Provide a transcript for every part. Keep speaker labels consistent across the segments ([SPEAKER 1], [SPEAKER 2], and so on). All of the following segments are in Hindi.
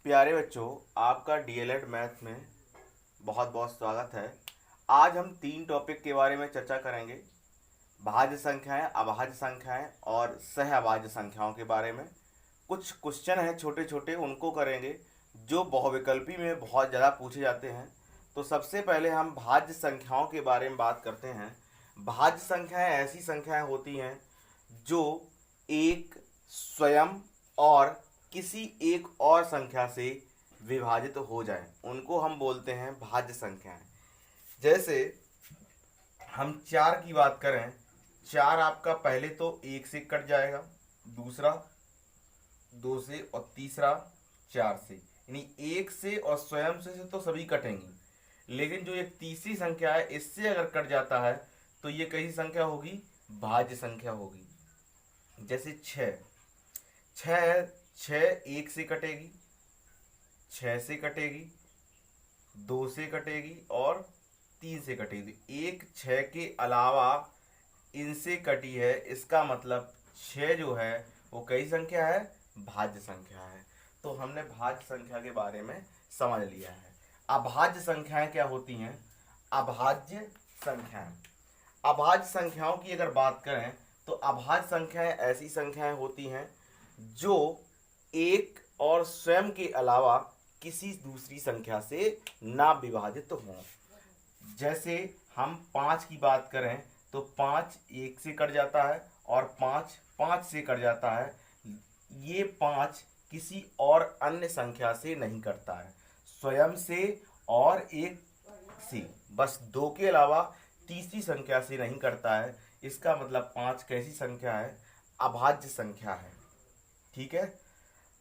[SPEAKER 1] प्यारे बच्चों, आपका डीएलएड मैथ में बहुत बहुत स्वागत है। आज हम 3 टॉपिक के बारे में चर्चा करेंगे। भाज्य संख्याएं, अभाज्य संख्याएं और सह अभाज्य संख्याओं के बारे में। कुछ क्वेश्चन हैं छोटे छोटे, उनको करेंगे जो बहुविकल्पी में बहुत ज़्यादा पूछे जाते हैं। तो सबसे पहले हम भाज्य संख्याओं के बारे में बात करते हैं। भाज्य संख्याएं ऐसी संख्याएं होती हैं जो एक स्वयं और किसी एक और संख्या से विभाजित हो जाए, उनको हम बोलते हैं भाज्य संख्याएं। जैसे हम 4 की बात करें, 4 आपका पहले तो 1 से कट जाएगा, दूसरा 2 से और तीसरा 4 से, यानी 1 से और स्वयं से तो सभी कटेंगी। लेकिन जो एक तीसरी संख्या है, इससे अगर कट जाता है तो ये कैसी संख्या होगी? भाज्य संख्या होगी। जैसे 6 है, 6 1 से कटेगी, 6 से कटेगी, 2 से कटेगी और 3 से कटेगी। 1 6 के अलावा इनसे कटी है, इसका मतलब 6 जो है वो कई संख्या है? भाज्य संख्या है। तो हमने भाज्य संख्या के बारे में समझ लिया है। अभाज्य संख्याएं क्या होती हैं? अभाज्य संख्याएं, अभाज्य संख्याओं की अगर बात करें तो अभाज्य संख्याएं ऐसी संख्याएं होती हैं जो एक और स्वयं के अलावा किसी दूसरी संख्या से ना विभाजित हों। जैसे हम 5 की बात करें तो 5 1 से कट जाता है और 5 5 से कट जाता है। ये 5 किसी और अन्य संख्या से नहीं कटता है, स्वयं से और एक से, बस 2 के अलावा तीसरी संख्या से नहीं करता है। इसका मतलब 5 कैसी संख्या है? अभाज्य संख्या है। ठीक है।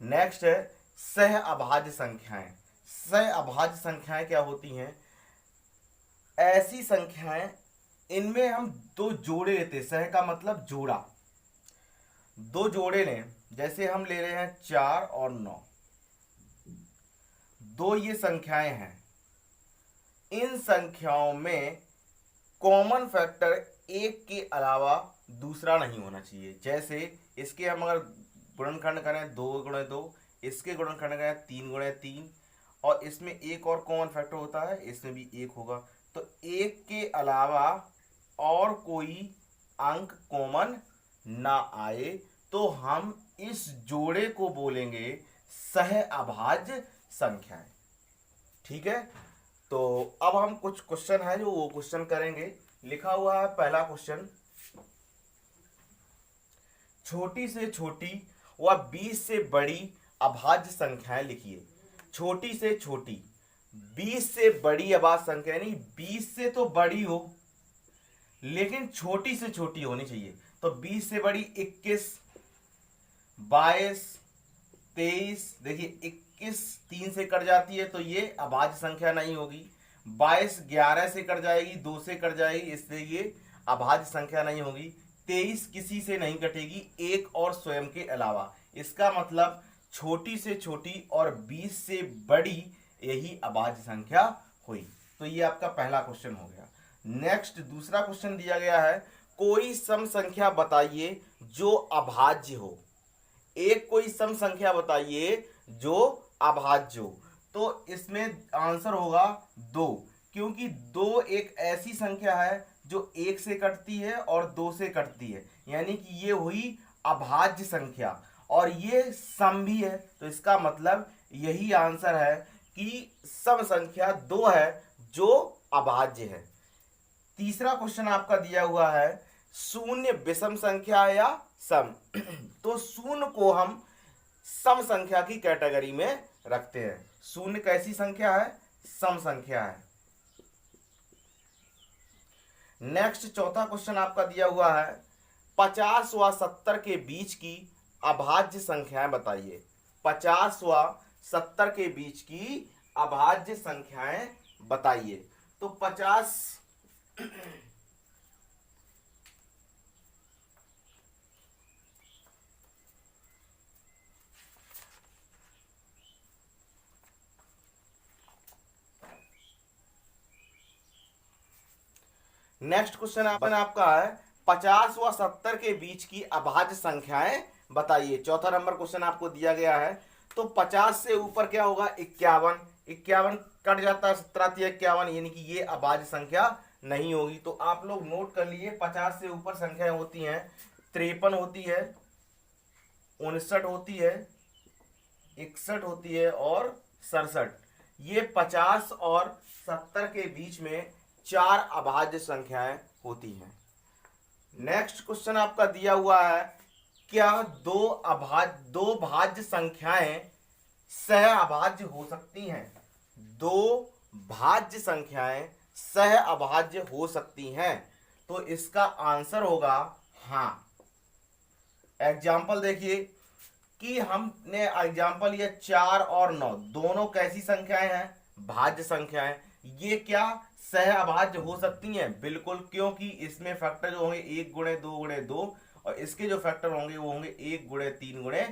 [SPEAKER 1] नेक्स्ट है सह अभाज्य संख्याएं। सह अभाज्य संख्याएं क्या होती हैं? ऐसी संख्याएं, इनमें हम 2 जोड़े लेते हैं। सह का मतलब जोड़ा, 2 जोड़े लें। जैसे हम ले रहे हैं 4 और 9, 2 ये संख्याएं हैं। इन संख्याओं में कॉमन फैक्टर एक के अलावा दूसरा नहीं होना चाहिए। जैसे इसके हम अगर गुणनखंड करें 2 गुणे 2, इसके गुणनखंड करें 3 गुणे 3, और इसमें एक और कॉमन फैक्टर होता है, इसमें भी 1 होगा। तो 1 के अलावा और कोई अंक कॉमन ना आए तो हम इस जोड़े को बोलेंगे सह अभाज्य संख्याएं। ठीक है। तो अब हम कुछ क्वेश्चन है जो वो क्वेश्चन करेंगे। लिखा हुआ है पहला क्वेश्चन, छोटी से छोटी व 20 से बड़ी अभाज्य संख्याएं लिखिए। छोटी से छोटी, 20 से बड़ी अभाज्य संख्या, नहीं 20 से तो बड़ी हो लेकिन छोटी से छोटी होनी चाहिए। तो 20 से बड़ी 21, 22, 23, देखिए 21 3 से कट जाती है तो ये अभाज्य संख्या नहीं होगी। 22 11 से कट जाएगी, 2 से कट जाएगी, इसलिए ये अभाज्य संख्या नहीं होगी। 23 किसी से नहीं कटेगी, एक और स्वयं के अलावा। इसका मतलब छोटी से छोटी और 20 से बड़ी यही अभाज्य संख्या हुई। तो ये आपका पहला क्वेश्चन हो गया। नेक्स्ट दूसरा क्वेश्चन दिया गया है, कोई सम संख्या बताइए जो अभाज्य हो। एक कोई सम संख्या बताइए जो अभाज्य हो। तो इसमें आंसर होगा 2, क्योंकि 2 एक ऐसी संख्या है जो 1 से कटती है और 2 से कटती है, यानी कि ये हुई अभाज्य संख्या और ये सम भी है। तो इसका मतलब यही आंसर है कि सम संख्या 2 है जो अभाज्य है। तीसरा क्वेश्चन आपका दिया हुआ है, शून्य विषम संख्या या सम। तो शून्य को हम सम संख्या की कैटेगरी में रखते हैं। शून्य कैसी संख्या है? सम संख्या है। नेक्स्ट चौथा क्वेश्चन आपका दिया हुआ है, 50 व 70 के बीच की अभाज्य संख्याएं बताइए। 50 व 70 के बीच की अभाज्य संख्याएं बताइए। तो 50 नेक्स्ट क्वेश्चन आपका है, 50 व 70 के बीच की अभाज्य संख्याएं बताइए। चौथा नंबर क्वेश्चन आपको दिया गया है। तो 50 से ऊपर क्या होगा 51, 51 कट जाता है 17×51, यानी कि ये अभाज्य संख्या नहीं होगी। तो आप लोग नोट कर लिए 50 से ऊपर संख्याएं होती हैं 53 होती है, 59 होती है, 61 होती है और 67। ये 50 और 70 के बीच में 4 अभाज्य संख्याएं होती हैं। नेक्स्ट क्वेश्चन आपका दिया हुआ है, क्या दो भाज्य संख्याएं सह अभाज्य हो सकती हैं? दो भाज्य संख्याएं सह अभाज्य हो सकती हैं, तो इसका आंसर होगा हाँ। एग्जाम्पल देखिए कि हमने एग्जाम्पल लिया 4 और 9, दोनों कैसी संख्याएं हैं? भाज्य संख्याएं। ये क्या सह अभाज्य हो सकती हैं? बिल्कुल, क्योंकि इसमें फैक्टर जो होंगे 1 गुणे 2 गुणे 2 और इसके जो फैक्टर होंगे वो होंगे 1 गुणे 3 गुणे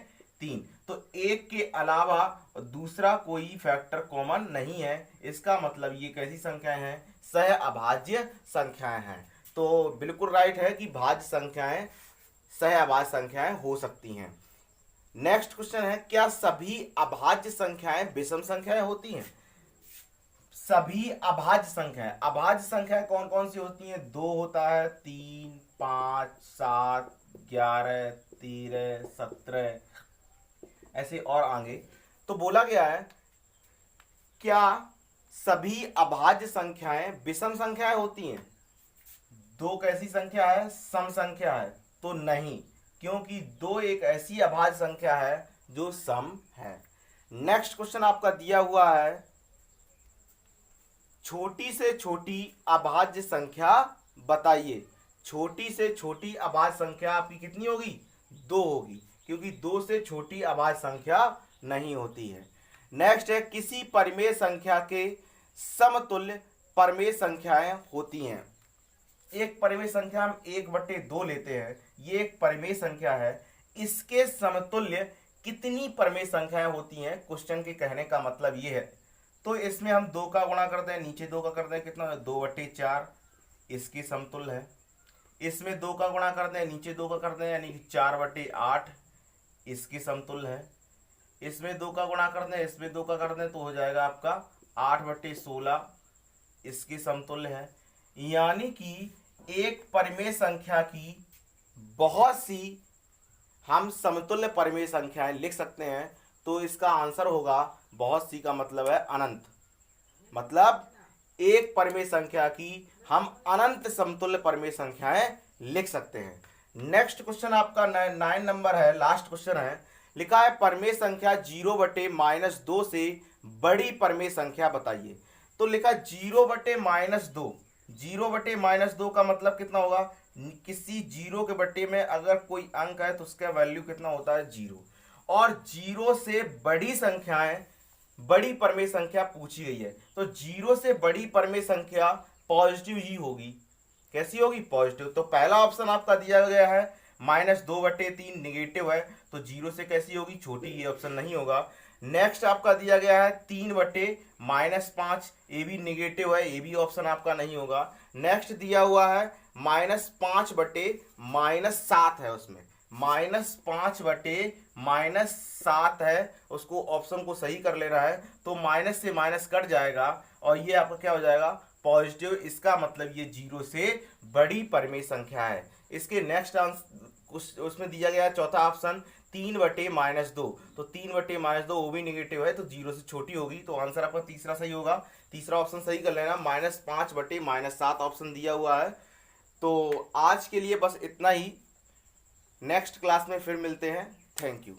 [SPEAKER 1] 3। तो एक के अलावा दूसरा कोई फैक्टर कॉमन नहीं है, इसका मतलब ये कैसी संख्याएं हैं? सह अभाज्य संख्याएं हैं। तो बिल्कुल राइट है कि भाज्य संख्याएं सह अभाज्य संख्याएं हो सकती हैं। नेक्स्ट क्वेश्चन है, क्या सभी अभाज्य संख्याएं विषम संख्याएं होती हैं? सभी अभाज्य संख्याएं कौन कौन सी होती हैं? 2 होता है, 3, 5, 7, 11, 13, 17, ऐसे और आगे। तो बोला गया है क्या सभी अभाज्य संख्याएं विषम संख्याएं होती हैं? 2 कैसी संख्या है? सम संख्या है। तो नहीं, क्योंकि 2 एक ऐसी अभाज्य संख्या है जो सम है। नेक्स्ट क्वेश्चन आपका दिया हुआ है, छोटी से छोटी अभाज्य संख्या बताइए। छोटी से छोटी अभाज्य संख्या आपकी कितनी होगी? 2 होगी, क्योंकि 2 से छोटी अभाज्य संख्या नहीं होती है। नेक्स्ट है, किसी परिमेय संख्या के समतुल्य परिमेय संख्याएं होती हैं। एक परिमेय संख्या हम 1/2 लेते हैं, ये एक परिमेय संख्या है, इसके समतुल्य कितनी परिमेय संख्याएं होती हैं? क्वेश्चन के कहने का मतलब ये है। तो इसमें हम 2 का गुणा करते हैं, नीचे 2 का करते हैं, कितना है? 2/4, इसकी समतुल्य है। इसमें 2 का गुणा करते हैं, नीचे 2 का करते हैं, यानी कि 4/8, इसकी समतुल्य है। इसमें 2 का गुणा करते हैं, इसमें 2 का करते हैं, तो हो जाएगा आपका 8/16, इसकी समतुल्य है। यानी कि एक परिमेय संख्या की बहुत सी हम समतुल्य परिमेय संख्याएं लिख सकते हैं। तो इसका आंसर होगा, बहुत सी का मतलब है अनंत, मतलब एक परिमेय संख्या की हम अनंत समतुल्य परिमेय संख्याएं लिख सकते हैं। नेक्स्ट क्वेश्चन आपका 9 नंबर है, लास्ट क्वेश्चन है। लिखा है परिमेय संख्या 0/-2 से बड़ी परिमेय संख्या बताइए। तो लिखा 0/-2, 0/-2 का मतलब कितना होगा? किसी 0 के बट्टे में अगर कोई अंक है तो उसका वैल्यू कितना होता है? 0। और 0 से बड़ी संख्याएं, बड़ी परिमेय संख्या पूछी गई है, तो 0 से बड़ी परिमेय संख्या पॉजिटिव ही होगी। कैसी होगी? पॉजिटिव। तो पहला ऑप्शन आपका दिया गया है -2/3 निगेटिव है, तो 0 से कैसी होगी? छोटी, ये ऑप्शन नहीं होगा। नेक्स्ट आपका दिया गया है 3/-5, ये भी निगेटिव है, ये भी ऑप्शन आपका नहीं होगा। नेक्स्ट दिया हुआ है -5/-7 है, उसमें -5/-7 है, उसको ऑप्शन को सही कर ले रहा है, तो माइनस से माइनस कट जाएगा और ये आपका क्या हो जाएगा? पॉजिटिव। इसका मतलब ये 0 से बड़ी परिमेय संख्या है। इसके नेक्स्ट उसमें दिया गया है चौथा ऑप्शन 3/-2, तो 3/-2 वो भी निगेटिव है, तो 0 से छोटी होगी, तो आंसर आपका तीसरा सही होगा। तीसरा ऑप्शन सही कर लेना, -5/-7 ऑप्शन दिया हुआ है। तो आज के लिए बस इतना ही, नेक्स्ट क्लास में फिर मिलते हैं। Thank you.